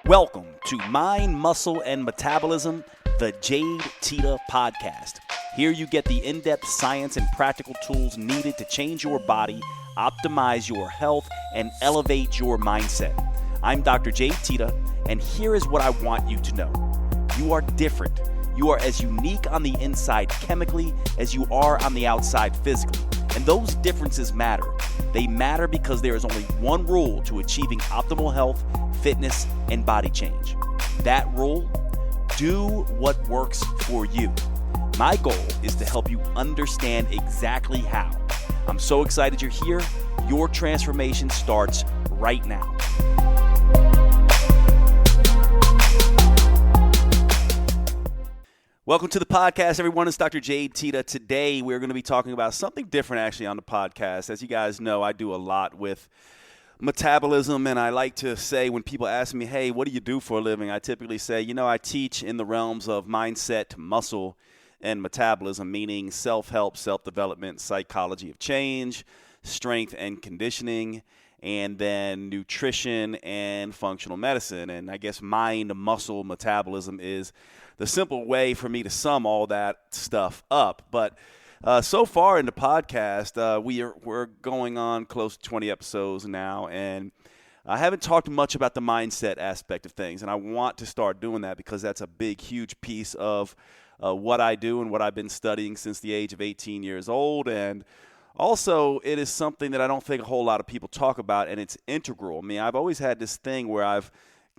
Welcome to Mind, Muscle, and Metabolism, the Jade Teta podcast. Here you get the in-depth science and practical tools needed to change your body, optimize your health, and elevate your mindset. I'm Dr. Jade Teta, and here is what I want you to know. You are different. You are as unique on the inside chemically as you are on the outside physically. And those differences matter. They matter because there is only one rule to achieving optimal health, fitness, and body change. That rule: do what works for you. My goal is to help you understand exactly how. I'm so excited you're here. Your transformation starts right now. Welcome to the podcast, everyone. It's Dr. Jade Teta. Today, we're going to be talking about something different, actually, on the podcast. As you guys know, I do a lot with metabolism, and I like to say when people ask me, hey, what do you do for a living? I typically say, I teach in the realms of mindset, muscle, and metabolism, meaning self-help, self-development, psychology of change, strength and conditioning, and then nutrition and functional medicine. And I guess mind, muscle, metabolism is the simple way for me to sum all that stuff up. But so far in the podcast, we're going on close to 20 episodes now, and I haven't talked much about the mindset aspect of things, and I want to start doing that because that's a big, huge piece of what I do and what I've been studying since the age of 18 years old. And also, it is something that I don't think a whole lot of people talk about, and it's integral. I mean, I've always had this thing where I've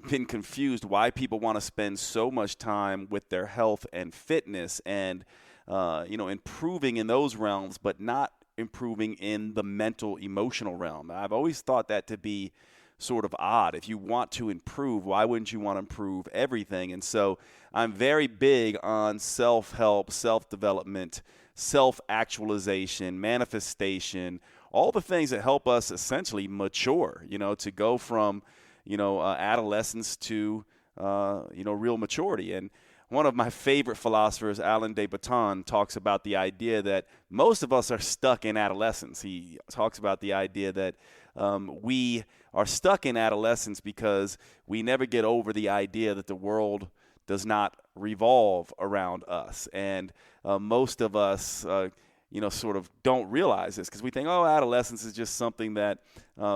been confused why people want to spend so much time with their health and fitness and, improving in those realms, but not improving in the mental, emotional realm. I've always thought that to be sort of odd. If you want to improve, why wouldn't you want to improve everything? And so I'm very big on self-help, self-development, self-actualization, manifestation, all the things that help us essentially mature, to go from, adolescence to, real maturity. And one of my favorite philosophers, Alain de Botton, talks about the idea that most of us are stuck in adolescence. He talks about the idea that we are stuck in adolescence because we never get over the idea that the world does not revolve around us. And most of us, sort of don't realize this because we think, adolescence is just something that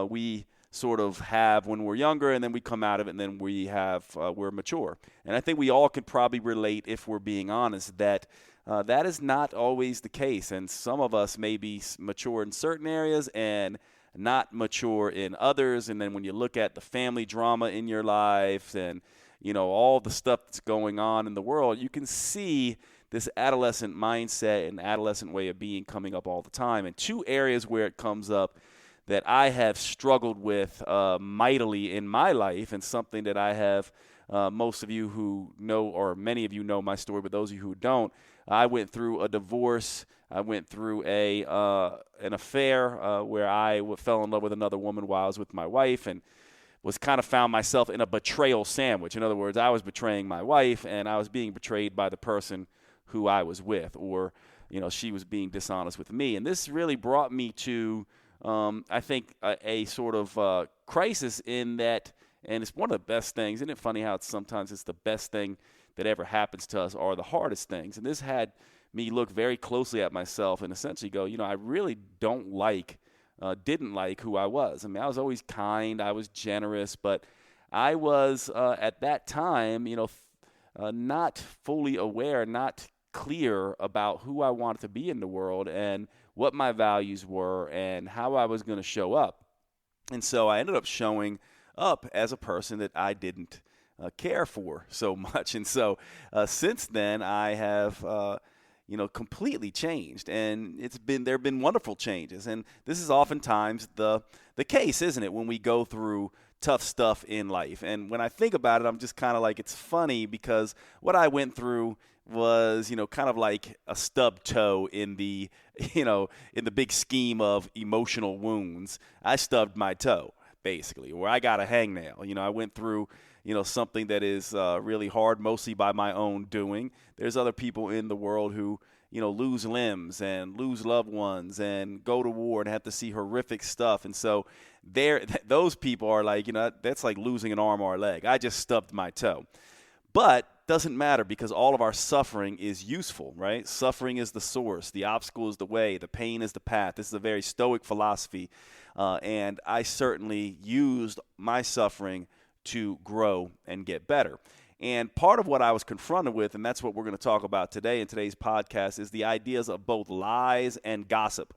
we sort of have when we're younger, and then we come out of it, and then we're mature. And I think we all could probably relate, if we're being honest, that that is not always the case. And some of us may be mature in certain areas and not mature in others. And then when you look at the family drama in your life and, all the stuff that's going on in the world, you can see this adolescent mindset and adolescent way of being coming up all the time. And two areas where it comes up that I have struggled with mightily in my life, and something that I have, most of you who know, or many of you know my story, but those of you who don't, I went through a divorce. I went through an affair where I fell in love with another woman while I was with my wife, and was kind of found myself in a betrayal sandwich. In other words, I was betraying my wife, and I was being betrayed by the person who I was with, or she was being dishonest with me. And this really brought me to I think a sort of crisis in that, and it's one of the best things. Isn't it funny how sometimes it's the best thing that ever happens to us are the hardest things? And this had me look very closely at myself and essentially go, I really didn't like who I was. I mean, I was always kind, I was generous, but I was at that time, not fully aware, not clear about who I wanted to be in the world and what my values were and how I was going to show up. And so I ended up showing up as a person that I didn't care for so much. And so since then, I have, completely changed. And there have been wonderful changes. And this is oftentimes the case, isn't it, when we go through tough stuff in life. And when I think about it, I'm just kind of like, it's funny because what I went through was, kind of like a stubbed toe in the big scheme of emotional wounds. I stubbed my toe, basically, where I got a hangnail. I went through, something that is really hard, mostly by my own doing. There's other people in the world who, lose limbs and lose loved ones and go to war and have to see horrific stuff. And so those people are like, that's like losing an arm or a leg. I just stubbed my toe. But doesn't matter because all of our suffering is useful, right? Suffering is the source. The obstacle is the way. The pain is the path. This is a very stoic philosophy. And I certainly used my suffering to grow and get better. And part of what I was confronted with, and that's what we're going to talk about today in today's podcast, is the ideas of both lies and gossip.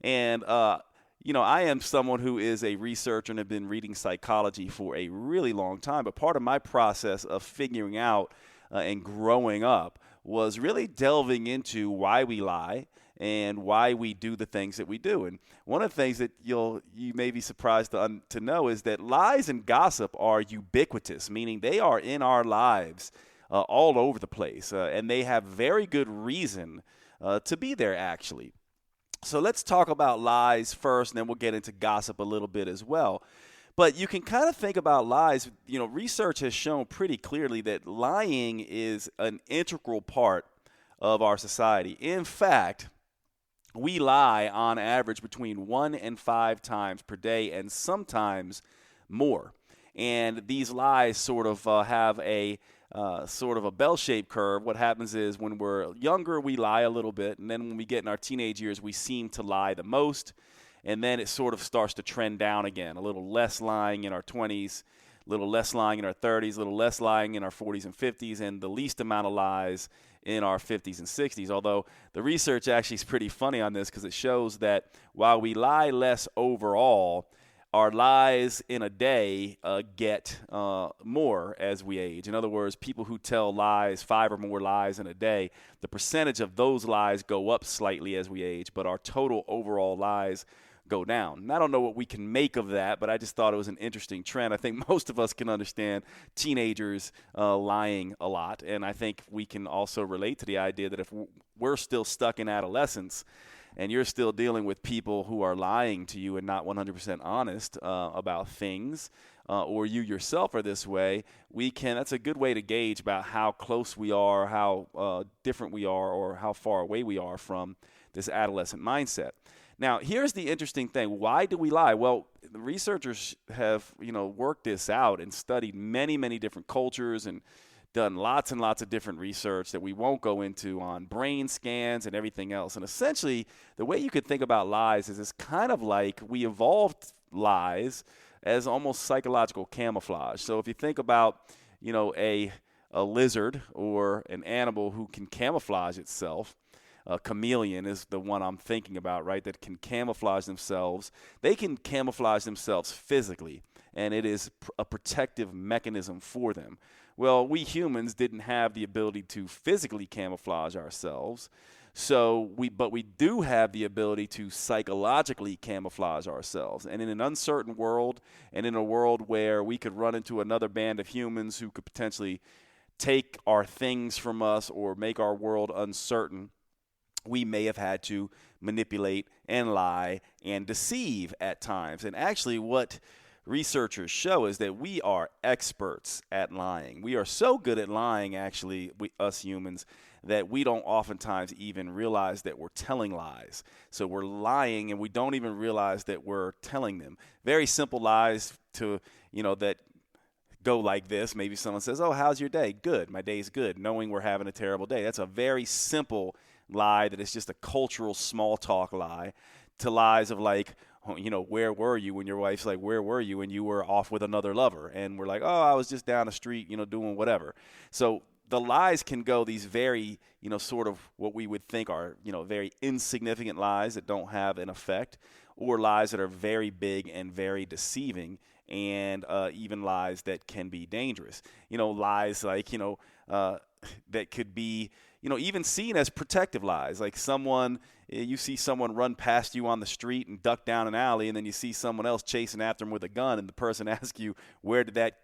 And, I am someone who is a researcher and have been reading psychology for a really long time. But part of my process of figuring out and growing up was really delving into why we lie and why we do the things that we do. And one of the things that you may be surprised to know is that lies and gossip are ubiquitous, meaning they are in our lives all over the place, and they have very good reason to be there, actually. So let's talk about lies first, and then we'll get into gossip a little bit as well. But you can kind of think about lies. Research has shown pretty clearly that lying is an integral part of our society. In fact, we lie on average between 1 and 5 times per day, and sometimes more. And these lies sort of have a sort of a bell-shaped curve. What happens is when we're younger, we lie a little bit, and then when we get in our teenage years, we seem to lie the most, and then it sort of starts to trend down again. A little less lying in our 20s, a little less lying in our 30s, a little less lying in our 40s and 50s, and the least amount of lies in our 50s and 60s. Although the research actually is pretty funny on this because it shows that while we lie less overall, our lies in a day get more as we age. In other words, people who tell lies, 5 or more lies in a day, the percentage of those lies go up slightly as we age, but our total overall lies go down. And I don't know what we can make of that, but I just thought it was an interesting trend. I think most of us can understand teenagers lying a lot, and I think we can also relate to the idea that if we're still stuck in adolescence, and you're still dealing with people who are lying to you and not 100% honest about things, or you yourself are this way, that's a good way to gauge about how close we are, how different we are, or how far away we are from this adolescent mindset. Now, here's the interesting thing. Why do we lie? Well, the researchers have, worked this out and studied many, many different cultures and done lots and lots of different research that we won't go into on brain scans and everything else. And essentially, the way you could think about lies is it's kind of like we evolved lies as almost psychological camouflage. So if you think about, a lizard or an animal who can camouflage itself, a chameleon is the one I'm thinking about, right, that can camouflage themselves. They can camouflage themselves physically, and it is a protective mechanism for them. Well, we humans didn't have the ability to physically camouflage ourselves, but we do have the ability to psychologically camouflage ourselves. And in an uncertain world, and in a world where we could run into another band of humans who could potentially take our things from us or make our world uncertain, we may have had to manipulate and lie and deceive at times. And actually what researchers show is that we are experts at lying. We are so good at lying, actually, us humans, that we don't oftentimes even realize that we're telling lies. So we're lying and we don't even realize that we're telling them. Very simple lies that go like this. Maybe someone says, "Oh, how's your day?" "Good, my day's good," knowing we're having a terrible day. That's a very simple lie that is just a cultural small talk lie, to lies of like, where were you when your wife's like, "Where were you?" and you were off with another lover. And we're like, "Oh, I was just down the street, doing whatever." So the lies can go these very, sort of what we would think are, very insignificant lies that don't have an effect, or lies that are very big and very deceiving, and even lies that can be dangerous. Lies like, that could be, even seen as protective lies. Like you see someone run past you on the street and duck down an alley, and then you see someone else chasing after them with a gun, and the person asks you, "Where did that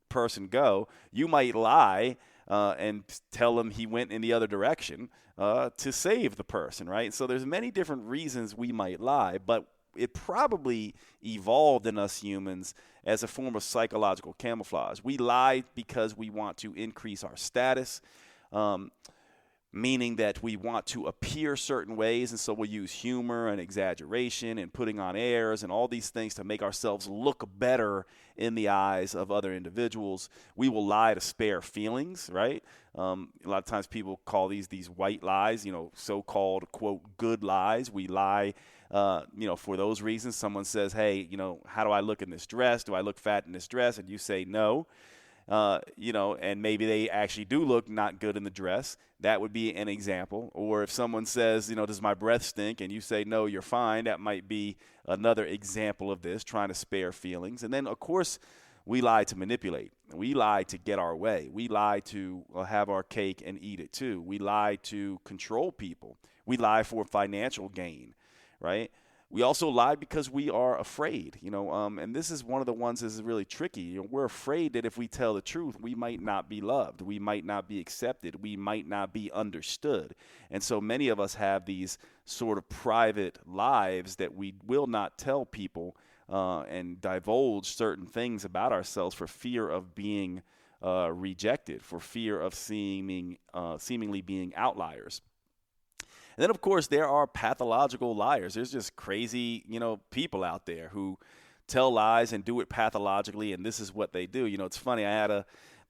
person go?" You might lie and tell them he went in the other direction to save the person, right? So there's many different reasons we might lie, but it probably evolved in us humans as a form of psychological camouflage. We lie because we want to increase our status. meaning that we want to appear certain ways, and so we'll use humor and exaggeration and putting on airs and all these things to make ourselves look better in the eyes of other individuals. We will lie to spare feelings, right? A lot of times people call these white lies, so-called, quote, good lies. We lie, for those reasons. Someone says, hey, how do I look in this dress? Do I look fat in this dress? And you say no. And maybe they actually do look not good in the dress. That would be an example. Or if someone says, does my breath stink? And you say, no, you're fine. That might be another example of this, trying to spare feelings. And then, of course, we lie to manipulate. We lie to get our way. We lie to have our cake and eat it too. We lie to control people. We lie for financial gain, right? We also lie because we are afraid, and this is one of the ones that is really tricky. We're afraid that if we tell the truth, we might not be loved. We might not be accepted. We might not be understood. And so many of us have these sort of private lives that we will not tell people and divulge certain things about ourselves for fear of being rejected, for fear of seemingly being outliers. And then, of course, there are pathological liars. There's just crazy, people out there who tell lies and do it pathologically, and this is what they do. It's funny.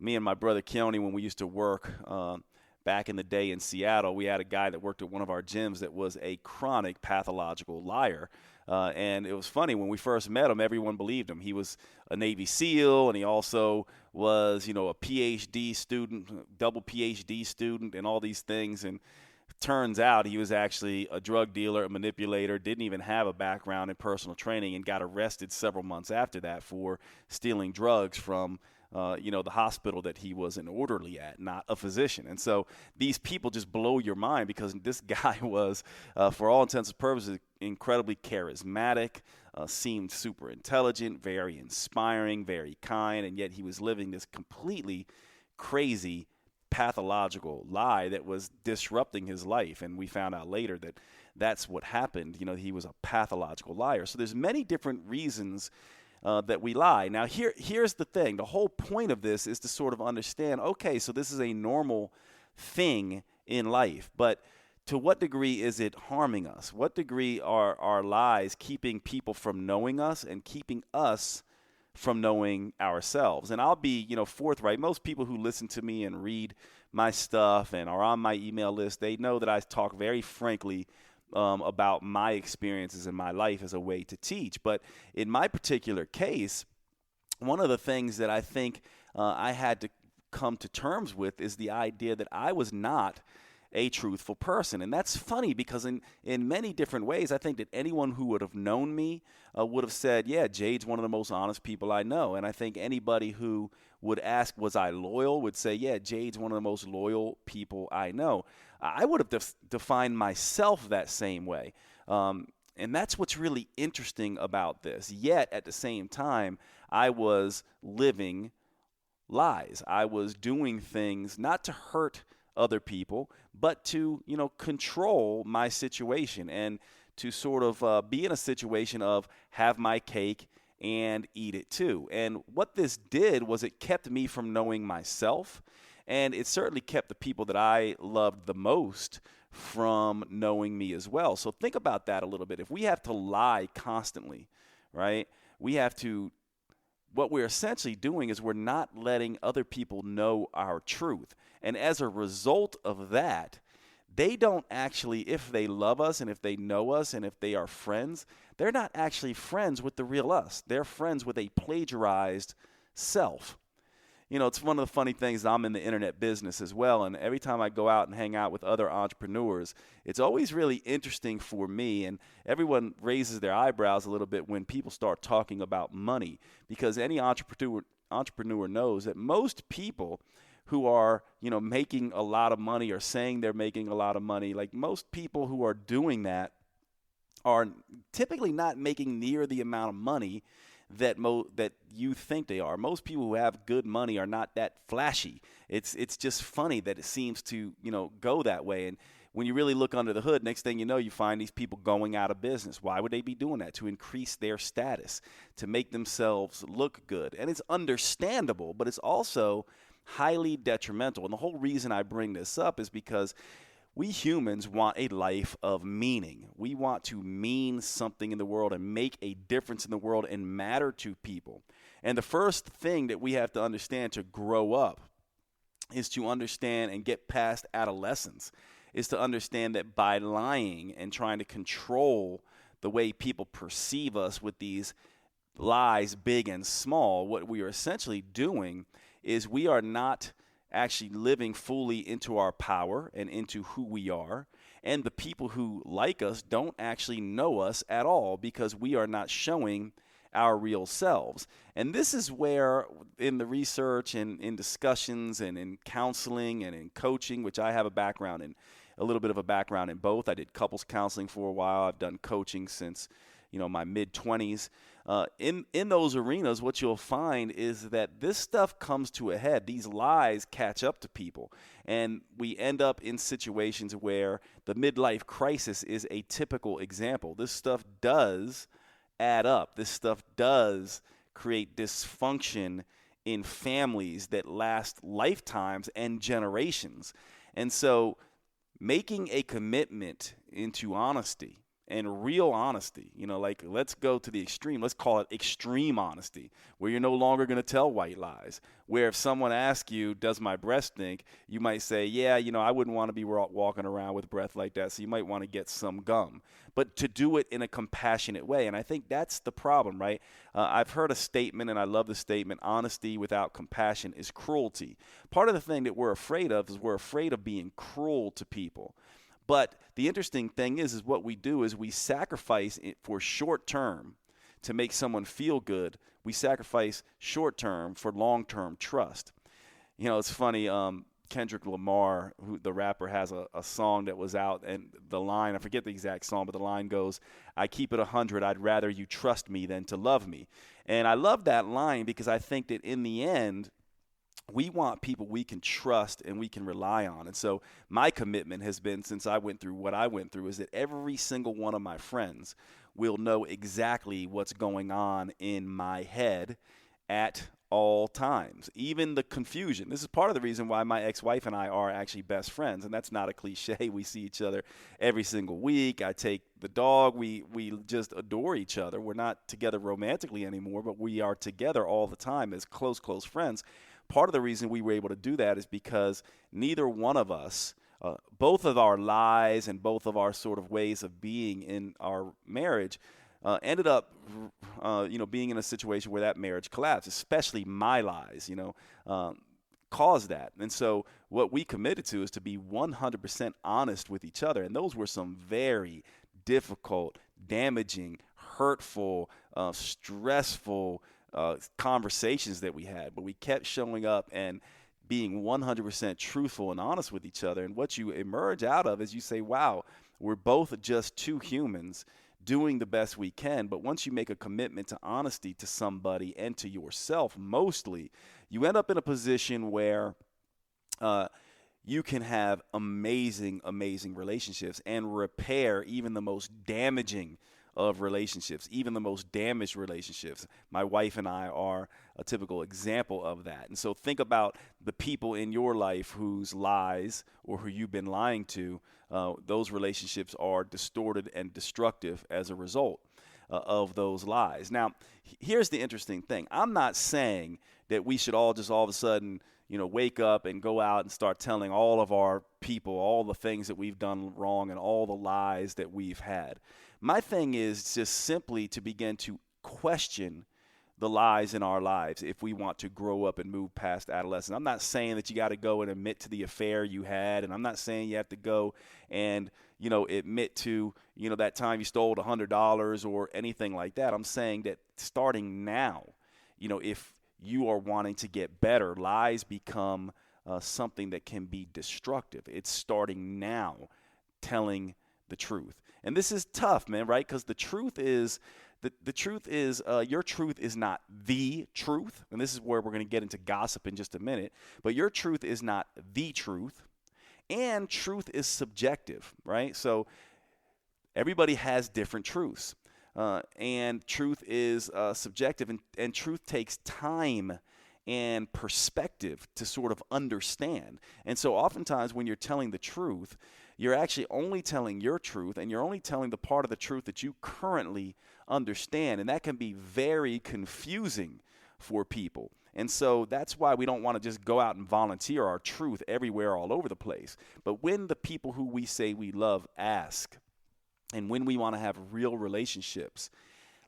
Me and my brother Keone, when we used to work back in the day in Seattle, we had a guy that worked at one of our gyms that was a chronic pathological liar. And it was funny. When we first met him, everyone believed him. He was a Navy SEAL, and he also was, a PhD student, double PhD student, and all these things. And turns out he was actually a drug dealer, a manipulator, didn't even have a background in personal training, and got arrested several months after that for stealing drugs from the hospital that he was an orderly at, not a physician. And so these people just blow your mind because this guy was, for all intents and purposes, incredibly charismatic, seemed super intelligent, very inspiring, very kind, and yet he was living this completely crazy pathological lie that was disrupting his life. And we found out later that that's what happened. He was a pathological liar. So there's many different reasons that we lie. Now, here's the thing. The whole point of this is to sort of understand, okay, so this is a normal thing in life, but to what degree is it harming us? What degree are our lies keeping people from knowing us and keeping us from knowing ourselves? And I'll be, forthright. Most people who listen to me and read my stuff and are on my email list, they know that I talk very frankly about my experiences in my life as a way to teach. But in my particular case, one of the things that I think I had to come to terms with is the idea that I was not a truthful person. And that's funny because in many different ways, I think that anyone who would have known me would have said, yeah, Jade's one of the most honest people I know. And I think anybody who would ask, was I loyal, would say, yeah, Jade's one of the most loyal people I know. I would have defined myself that same way. And that's what's really interesting about this. Yet, at the same time, I was living lies. I was doing things not to hurt other people, but to, control my situation and to sort of be in a situation of have my cake and eat it too. And what this did was it kept me from knowing myself, and it certainly kept the people that I loved the most from knowing me as well. So think about that a little bit. If we have to lie constantly, right, what we're essentially doing is we're not letting other people know our truth. And as a result of that, they don't actually, if they love us and if they know us and if they are friends, they're not actually friends with the real us. They're friends with a plagiarized self. It's one of the funny things. I'm in the internet business as well, and every time I go out and hang out with other entrepreneurs, it's always really interesting for me, and everyone raises their eyebrows a little bit when people start talking about money, because any entrepreneur knows that most people who are, making a lot of money or saying they're making a lot of money, like most people who are doing that are typically not making near the amount of money that you think they are. Most people who have good money are not that flashy. It's just funny that it seems to, go that way. And when you really look under the hood, next thing you know, you find these people going out of business. Why would they be doing that? To increase their status, to make themselves look good. And it's understandable, but it's also highly detrimental. And the whole reason I bring this up is because we humans want a life of meaning. We want to mean something in the world and make a difference in the world and matter to people. And the first thing that we have to understand to grow up is to understand and get past adolescence, is to understand that by lying and trying to control the way people perceive us with these lies, big and small, what we are essentially doing is we are not actually living fully into our power and into who we are. And the people who like us don't actually know us at all because we are not showing our real selves. And this is where in the research and in discussions and in counseling and in coaching, which I have a little bit of a background in both. I did couples counseling for a while. I've done coaching since, my mid-20s. In those arenas, what you'll find is that this stuff comes to a head. These lies catch up to people, and we end up in situations where the midlife crisis is a typical example. This stuff does add up. This stuff does create dysfunction in families that last lifetimes and generations. And so making a commitment into honesty and real honesty, like let's go to the extreme. Let's call it extreme honesty, where you're no longer going to tell white lies, where if someone asks you, does my breath stink? You might say, yeah, I wouldn't want to be walking around with breath like that. So you might want to get some gum, but to do it in a compassionate way. And I think that's the problem, right? I've heard a statement, and I love the statement, honesty without compassion is cruelty. Part of the thing that we're afraid of is we're afraid of being cruel to people. But the interesting thing is what we do is we sacrifice it for short term to make someone feel good. We sacrifice short term for long term trust. It's funny. Kendrick Lamar, who the rapper, has a song that was out, and the line, I forget the exact song, but the line goes, "I keep it 100. I'd rather you trust me than to love me." And I love that line because I think that in the end, we want people we can trust and we can rely on. And so my commitment has been, since I went through what I went through, is that every single one of my friends will know exactly what's going on in my head at all times, even the confusion. This is part of the reason why my ex-wife and I are actually best friends, and that's not a cliche. We see each other every single week. I take the dog. We just adore each other. We're not together romantically anymore, but we are together all the time as close friends. Part of the reason we were able to do that is because neither one of us, both of our lies and both of our sort of ways of being in our marriage ended up, being in a situation where that marriage collapsed, especially my lies, caused that. And so what we committed to is to be 100% honest with each other. And those were some very difficult, damaging, hurtful, stressful conversations that we had, but we kept showing up and being 100% truthful and honest with each other. And what you emerge out of is you say, wow, we're both just two humans doing the best we can. But once you make a commitment to honesty to somebody and to yourself, mostly, you end up in a position where you can have amazing relationships and repair even the most damaging of relationships, even the most damaged relationships. My wife and I are a typical example of that. And so think about the people in your life whose lies or who you've been lying to. Those relationships are distorted and destructive as a result of those lies. Now, here's the interesting thing. I'm not saying that we should all just all of a sudden, wake up and go out and start telling all of our people all the things that we've done wrong and all the lies that we've had. My thing is just simply to begin to question the lies in our lives if we want to grow up and move past adolescence. I'm not saying that you got to go and admit to the affair you had, and I'm not saying you have to go and, admit to, that time you stole $100 or anything like that. I'm saying that starting now, if you are wanting to get better, lies become something that can be destructive. It's starting now telling the truth. And this is tough, man, right? Because the truth is your truth is not the truth. And this is where we're going to get into gossip in just a minute. But your truth is not the truth. And truth is subjective, right? So everybody has different truths. And truth is subjective. And truth takes time and perspective to sort of understand. And so oftentimes when you're telling the truth, you're actually only telling your truth, and you're only telling the part of the truth that you currently understand. And that can be very confusing for people. And so that's why we don't want to just go out and volunteer our truth everywhere all over the place. But when the people who we say we love ask, and when we want to have real relationships,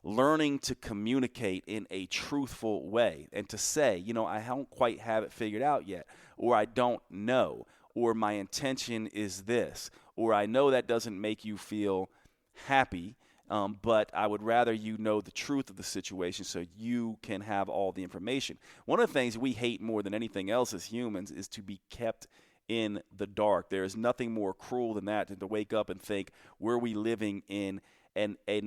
learning to communicate in a truthful way and to say, I don't quite have it figured out yet, or I don't know, or my intention is this, or I know that doesn't make you feel happy, but I would rather you know the truth of the situation so you can have all the information. One of the things we hate more than anything else as humans is to be kept in the dark. There is nothing more cruel than that, than to wake up and think, were we living in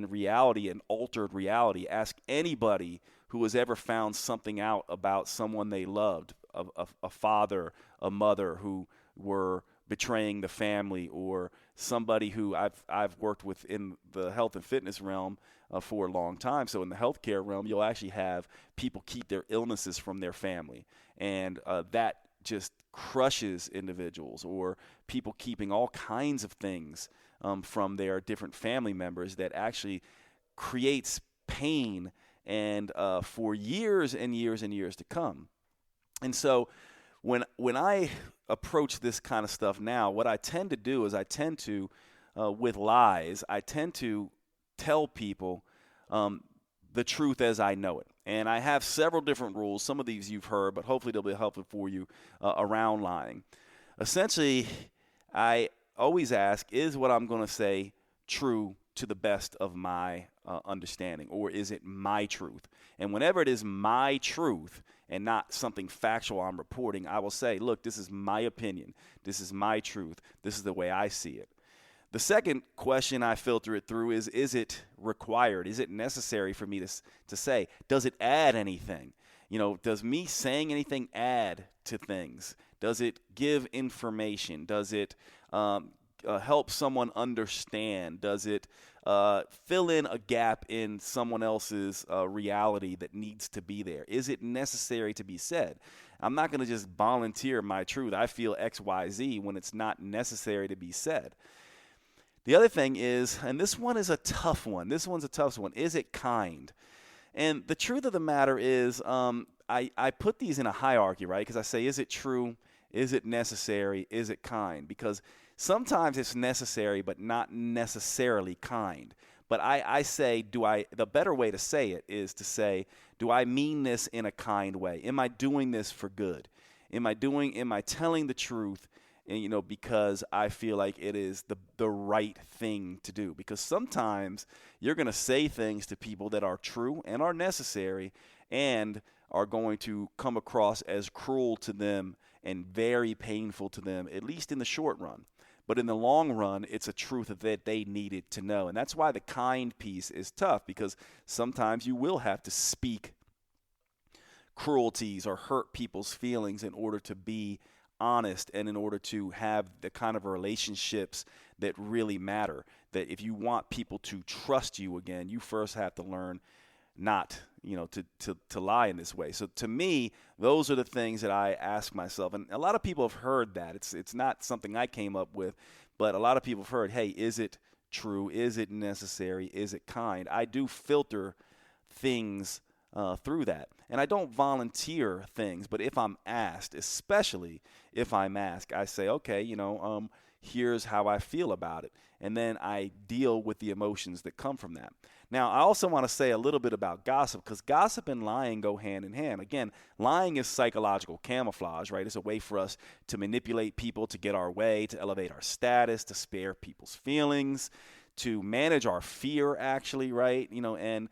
reality, an altered reality? Ask anybody who has ever found something out about someone they loved, a father, a mother who were betraying the family, or somebody who I've worked with in the health and fitness realm for a long time. So in the healthcare realm, you'll actually have people keep their illnesses from their family, and that just crushes individuals, or people keeping all kinds of things from their different family members that actually creates pain and for years and years and years to come. And so when I approach this kind of stuff now, what I tend to do is with lies, I tend to tell people the truth as I know it. And I have several different rules. Some of these you've heard, but hopefully they'll be helpful for you around lying. Essentially, I always ask, is what I'm going to say true to the best of my understanding, or is it my truth? And whenever it is my truth and not something factual I'm reporting, I will say, look, this is my opinion. This is my truth. This is the way I see it. The second question I filter it through is it required? Is it necessary for me to say? Does it add anything? Does me saying anything add to things? Does it give information? Does it help someone understand? Does it fill in a gap in someone else's reality that needs to be there? Is it necessary to be said? I'm not going to just volunteer my truth. I feel X, Y, Z when it's not necessary to be said. The other thing is, and this one is a tough one. This one's a tough one. Is it kind? And the truth of the matter is, I put these in a hierarchy, right? Because I say, is it true? Is it necessary? Is it kind? Because sometimes it's necessary, but not necessarily kind. But I say, the better way to say it is to say, do I mean this in a kind way? Am I doing this for good? Am I telling the truth? And, because I feel like it is the right thing to do. Because sometimes you're going to say things to people that are true and are necessary and are going to come across as cruel to them and very painful to them, at least in the short run. But in the long run, it's a truth that they needed to know. And that's why the kind piece is tough, because sometimes you will have to speak cruelties or hurt people's feelings in order to be honest and in order to have the kind of relationships that really matter. That if you want people to trust you again, you first have to learn not, to lie in this way. So to me, those are the things that I ask myself. And a lot of people have heard that. It's not something I came up with, but a lot of people have heard, hey, is it true? Is it necessary? Is it kind? I do filter things through that. And I don't volunteer things, but if I'm asked, especially if I'm asked, I say, okay, here's how I feel about it. And then I deal with the emotions that come from that. Now, I also want to say a little bit about gossip, because gossip and lying go hand in hand. Again, lying is psychological camouflage, right? It's a way for us to manipulate people to get our way, to elevate our status, to spare people's feelings, to manage our fear, actually, right? And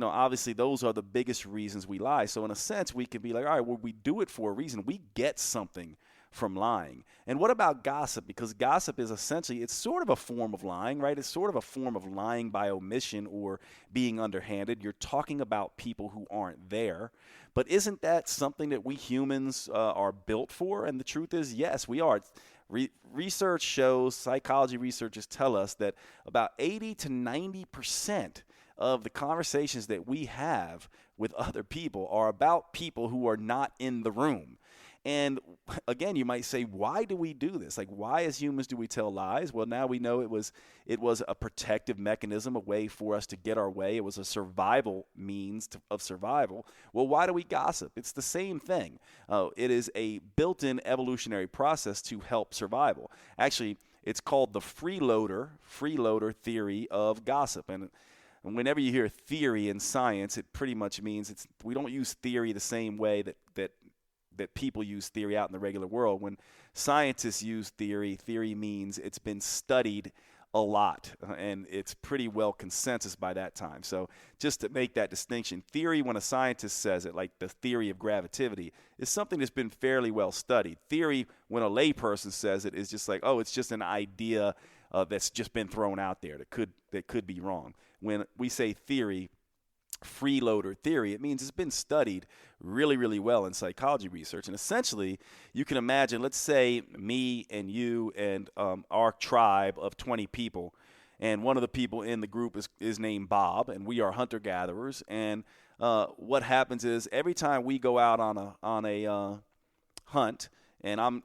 obviously those are the biggest reasons we lie. So in a sense, we can be like, all right, well, we do it for a reason. We get something from lying. And what about gossip? Because gossip is essentially, it's sort of a form of lying, right? It's sort of a form of lying by omission or being underhanded. You're talking about people who aren't there. But isn't that something that we humans are built for? And the truth is, yes, we are. Research shows, psychology researchers tell us that about 80 to 90% of the conversations that we have with other people are about people who are not in the room. And again, you might say, why do we do this? Like, why as humans do we tell lies? Well, now we know it was a protective mechanism, a way for us to get our way. It was a survival means of survival. Well, why do we gossip? It's the same thing. It is a built-in evolutionary process to help survival. Actually, it's called the freeloader theory of gossip. And whenever you hear theory in science, it pretty much means we don't use theory the same way that people use theory out in the regular world. When scientists use theory means it's been studied a lot, and it's pretty well consensus by that time. So just to make that distinction, theory, when a scientist says it, like the theory of gravity, is something that's been fairly well studied. Theory, when a layperson says it, is just like, oh, it's just an idea that's just been thrown out there that could be wrong. When we say theory, freeloader theory, it means it's been studied really, really well in psychology research. And essentially, you can imagine, let's say me and you and our tribe of 20 people, and one of the people in the group is named Bob, and we are hunter-gatherers. And what happens is every time we go out on a hunt, and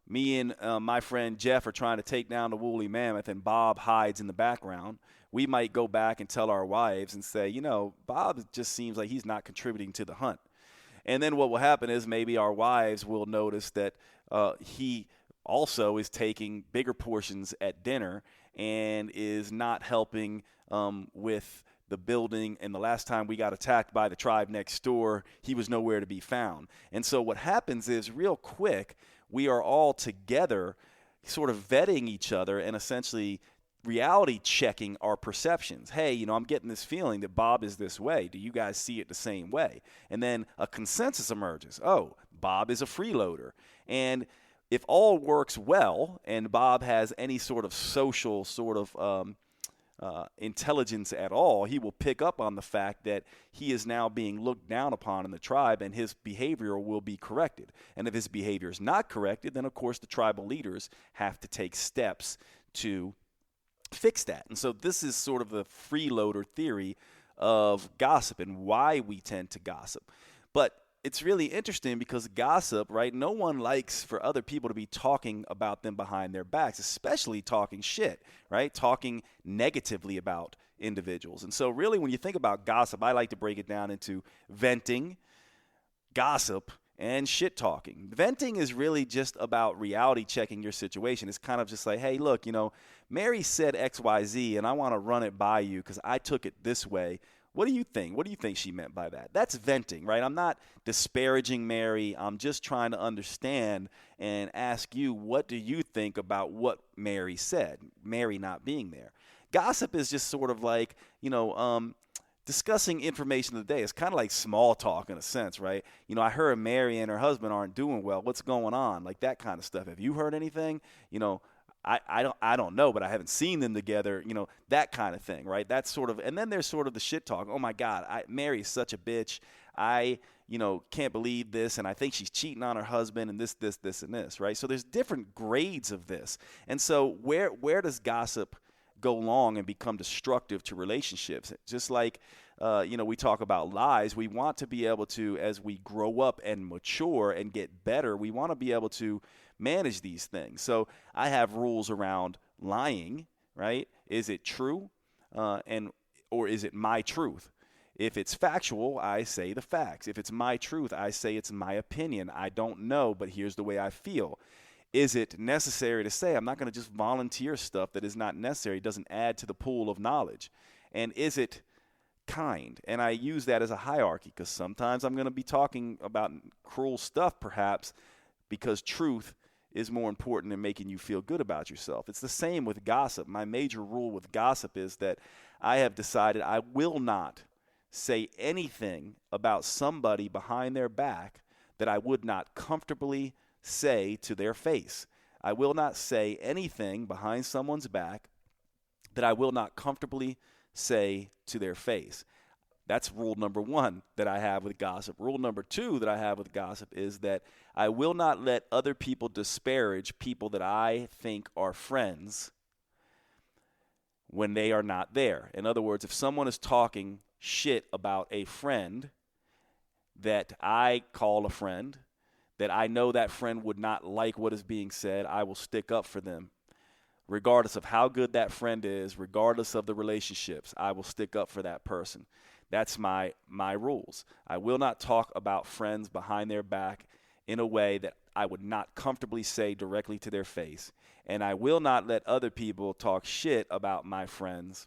me and my friend Jeff are trying to take down the woolly mammoth, and Bob hides in the background, we might go back and tell our wives and say, Bob just seems like he's not contributing to the hunt. And then what will happen is maybe our wives will notice that he also is taking bigger portions at dinner and is not helping with the building. And the last time we got attacked by the tribe next door, he was nowhere to be found. And so what happens is, real quick, we are all together sort of vetting each other and essentially reality checking our perceptions. Hey, I'm getting this feeling that Bob is this way. Do you guys see it the same way? And then a consensus emerges. Oh, Bob is a freeloader. And if all works well and Bob has any sort of social intelligence at all, he will pick up on the fact that he is now being looked down upon in the tribe, and his behavior will be corrected. And if his behavior is not corrected, then of course the tribal leaders have to take steps to fix that. And so this is sort of the freeloader theory of gossip and why we tend to gossip. But it's really interesting because gossip, right, no one likes for other people to be talking about them behind their backs, especially talking shit, right, talking negatively about individuals. And so really when you think about gossip, I like to break it down into venting, gossip, and shit talking. Venting is really just about reality checking your situation. It's kind of just like, hey, look, Mary said XYZ, and I want to run it by you because I took it this way. What do you think? What do you think she meant by that? That's venting, right? I'm not disparaging Mary. I'm just trying to understand and ask you, what do you think about what Mary said, Mary not being there? Gossip is just sort of like, discussing information of the day. It's kind of like small talk in a sense, right? I heard Mary and her husband aren't doing well. What's going on? Like that kind of stuff. Have you heard anything? I don't know, but I haven't seen them together, that kind of thing, right? That's sort of, and then there's sort of the shit talk. Oh my God, Mary's such a bitch. I can't believe this, and I think she's cheating on her husband, and this, and this, right? So there's different grades of this. And so where does gossip go long and become destructive to relationships? Just like, we talk about lies, we want to be able to, as we grow up and mature and get better, we want to be able to manage these things. So I have rules around lying, right? Is it true? Or is it my truth? If it's factual, I say the facts. If it's my truth, I say it's my opinion. I don't know, but here's the way I feel. Is it necessary to say? I'm not going to just volunteer stuff that is not necessary. It doesn't add to the pool of knowledge. And is it kind? And I use that as a hierarchy because sometimes I'm going to be talking about cruel stuff perhaps because truth is more important than making you feel good about yourself. It's the same with gossip. My major rule with gossip is that I have decided I will not say anything about somebody behind their back that I would not comfortably say to their face. I will not say anything behind someone's back that I will not comfortably say to their face. That's rule number one that I have with gossip. Rule number two that I have with gossip is that I will not let other people disparage people that I think are friends when they are not there. In other words, if someone is talking shit about a friend that I call a friend, that I know that friend would not like what is being said, I will stick up for them. Regardless of how good that friend is, regardless of the relationships, I will stick up for that person. That's my rules. I will not talk about friends behind their back in a way that I would not comfortably say directly to their face. And I will not let other people talk shit about my friends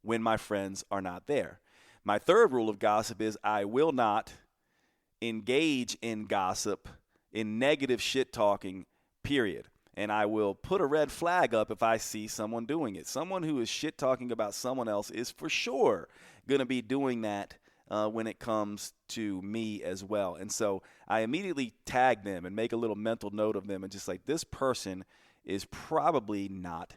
when my friends are not there. My third rule of gossip is I will not engage in gossip, in negative shit talking, period. And I will put a red flag up if I see someone doing it. Someone who is shit talking about someone else is for sure going to be doing that when it comes to me as well. And so I immediately tag them and make a little mental note of them and just like, this person is probably not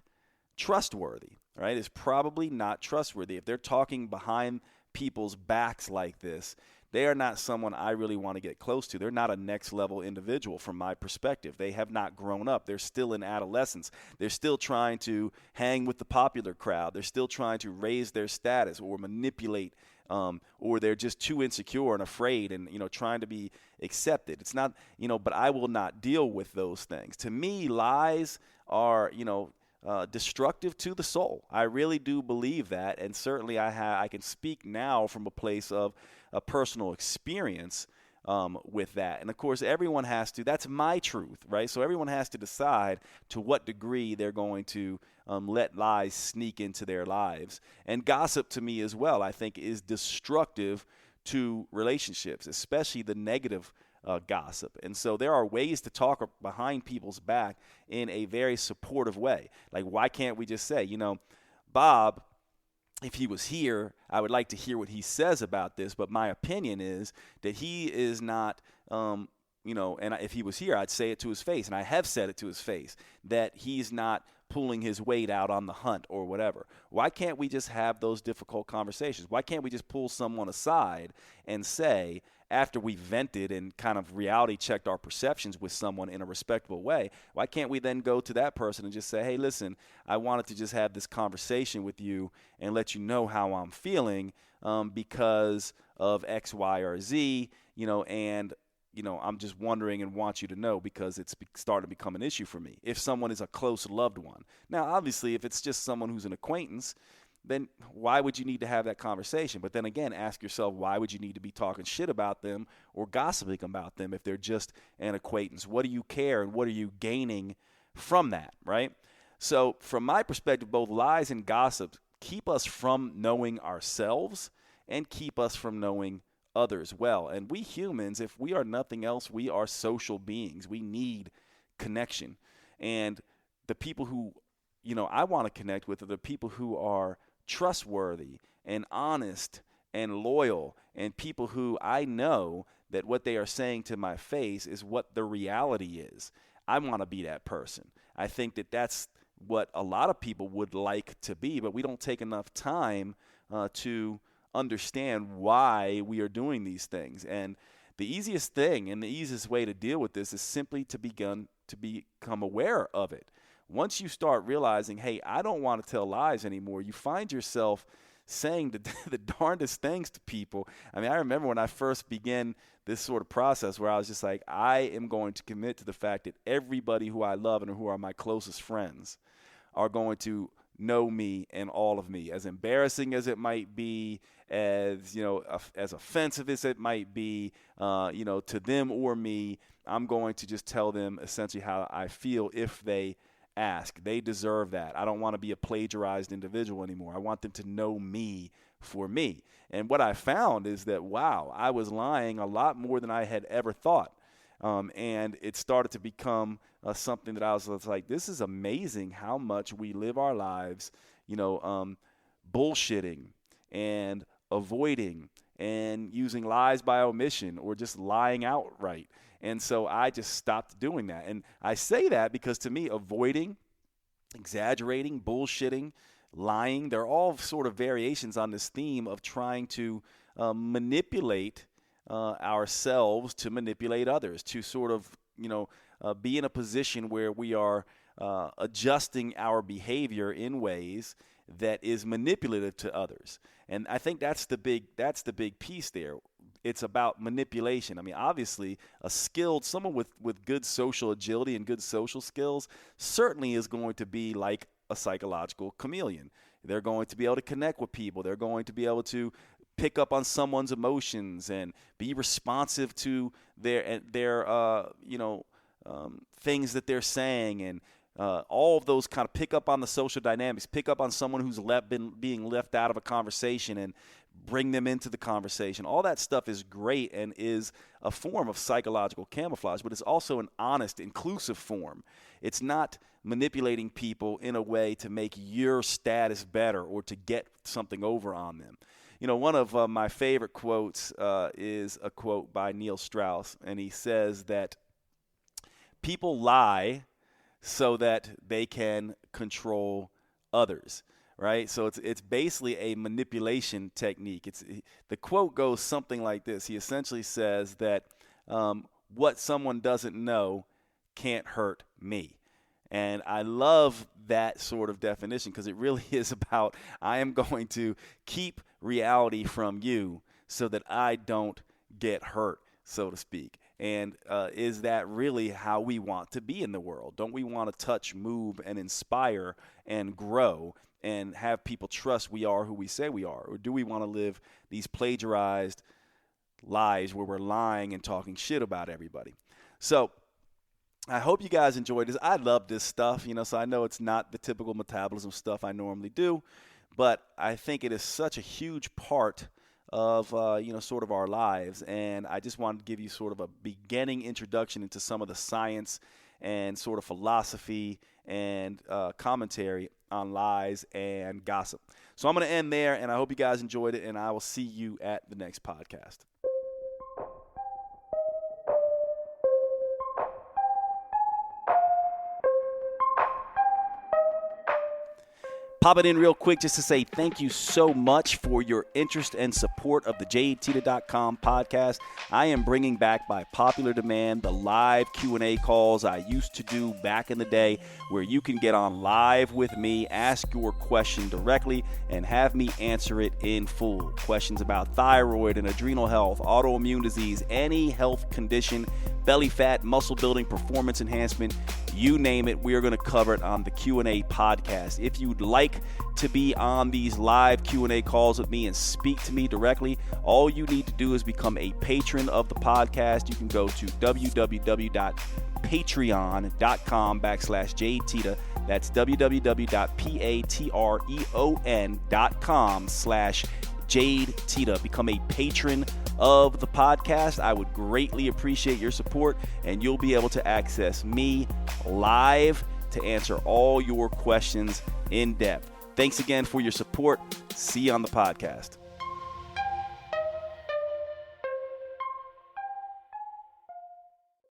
trustworthy, right? Is probably not trustworthy. If they're talking behind people's backs like this, they are not someone I really want to get close to. They're not a next level individual from my perspective. They have not grown up. They're still in adolescence. They're still trying to hang with the popular crowd. They're still trying to raise their status or manipulate, or they're just too insecure and afraid and, trying to be accepted. It's not, but I will not deal with those things. To me, lies are, destructive to the soul. I really do believe that, and certainly I can speak now from a place of a personal experience with that. And of course, everyone has to. That's my truth, right? So everyone has to decide to what degree they're going to let lies sneak into their lives. And gossip, to me as well, I think is destructive to relationships, especially the negative gossip. And so there are ways to talk behind people's back in a very supportive way. Like, why can't we just say, Bob, if he was here, I would like to hear what he says about this, but my opinion is that he is not, and if he was here, I'd say it to his face, and I have said it to his face, that he's not pulling his weight out on the hunt or whatever. Why can't we just have those difficult conversations? Why can't we just pull someone aside and say, after we vented and kind of reality checked our perceptions with someone in a respectable way, why can't we then go to that person and just say, hey, listen, I wanted to just have this conversation with you and let you know how I'm feeling because of X, Y, or Z, and I'm just wondering and want you to know because it's starting to become an issue for me. If someone is a close loved one. Now, obviously, if it's just someone who's an acquaintance, then why would you need to have that conversation? But then again, ask yourself, why would you need to be talking shit about them or gossiping about them if they're just an acquaintance? What do you care and what are you gaining from that, right? So from my perspective, both lies and gossip keep us from knowing ourselves and keep us from knowing others well. And we humans, if we are nothing else, we are social beings. We need connection. And the people who, I want to connect with are the people who are trustworthy and honest and loyal, and people who I know that what they are saying to my face is what the reality is. I want to be that person. I think that that's what a lot of people would like to be, but we don't take enough time to understand why we are doing these things. And the easiest thing and the easiest way to deal with this is simply to become aware of it. Once you start realizing, hey, I don't want to tell lies anymore, you find yourself saying the darndest things to people. I mean, I remember when I first began this sort of process where I was just like, I am going to commit to the fact that everybody who I love and who are my closest friends are going to know me and all of me, as embarrassing as it might be, as as offensive as it might be, to them or me. I'm going to just tell them essentially how I feel if they ask. They deserve that. I don't want to be a plagiarized individual anymore. I want them to know me for me. And what I found is that, wow, I was lying a lot more than I had ever thought. And it started to become something that I was like, this is amazing how much we live our lives, bullshitting and avoiding and using lies by omission or just lying outright. And so I just stopped doing that. And I say that because to me, avoiding, exaggerating, bullshitting, lying, they're all sort of variations on this theme of trying to manipulate ourselves to manipulate others, to sort of, be in a position where we are adjusting our behavior in ways that is manipulative to others. And I think that's the big piece there. it's about manipulation. I mean, obviously, someone with good social agility and good social skills certainly is going to be like a psychological chameleon. They're going to be able to connect with people. They're going to be able to pick up on someone's emotions and be responsive to their things that they're saying, and all of those kind of pick up on the social dynamics, pick up on someone who's being left out of a conversation and bring them into the conversation. All that stuff is great and is a form of psychological camouflage, but it's also an honest, inclusive form. It's not manipulating people in a way to make your status better or to get something over on them. You know, one of my favorite quotes is a quote by Neil Strauss, and he says that people lie so that they can control others, right? So it's basically a manipulation technique. The quote goes something like this. He essentially says that what someone doesn't know can't hurt me. And I love that sort of definition because it really is about, I am going to keep reality from you so that I don't get hurt, so to speak. And is that really how we want to be in the world? Don't we want to touch, move, and inspire and grow and have people trust we are who we say we are? Or do we want to live these plagiarized lives where we're lying and talking shit about everybody? So I hope you guys enjoyed this. I love this stuff, so I know it's not the typical metabolism stuff I normally do, but I think it is such a huge part of, sort of our lives. And I just wanted to give you sort of a beginning introduction into some of the science and sort of philosophy and commentary on lies and gossip. So I'm going to end there, and I hope you guys enjoyed it, and I will see you at the next podcast. Pop it in real quick just to say thank you so much for your interest and support of the JadeTeta.com podcast. I am bringing back by popular demand the live Q&A calls I used to do back in the day, where you can get on live with me, ask your question directly, and have me answer it in full. Questions about thyroid and adrenal health, autoimmune disease, any health condition, belly fat, muscle building, performance enhancement, you name it, we are going to cover it on the Q&A podcast. If you'd like to be on these live Q&A calls with me and speak to me directly, all you need to do is become a patron of the podcast. You can go to www.patreon.com/Jade Teta. That's www.patreon.com/Jade Teta. Become a patron of the podcast. I would greatly appreciate your support, and you'll be able to access me live to answer all your questions in depth. Thanks again for your support. See you on the podcast.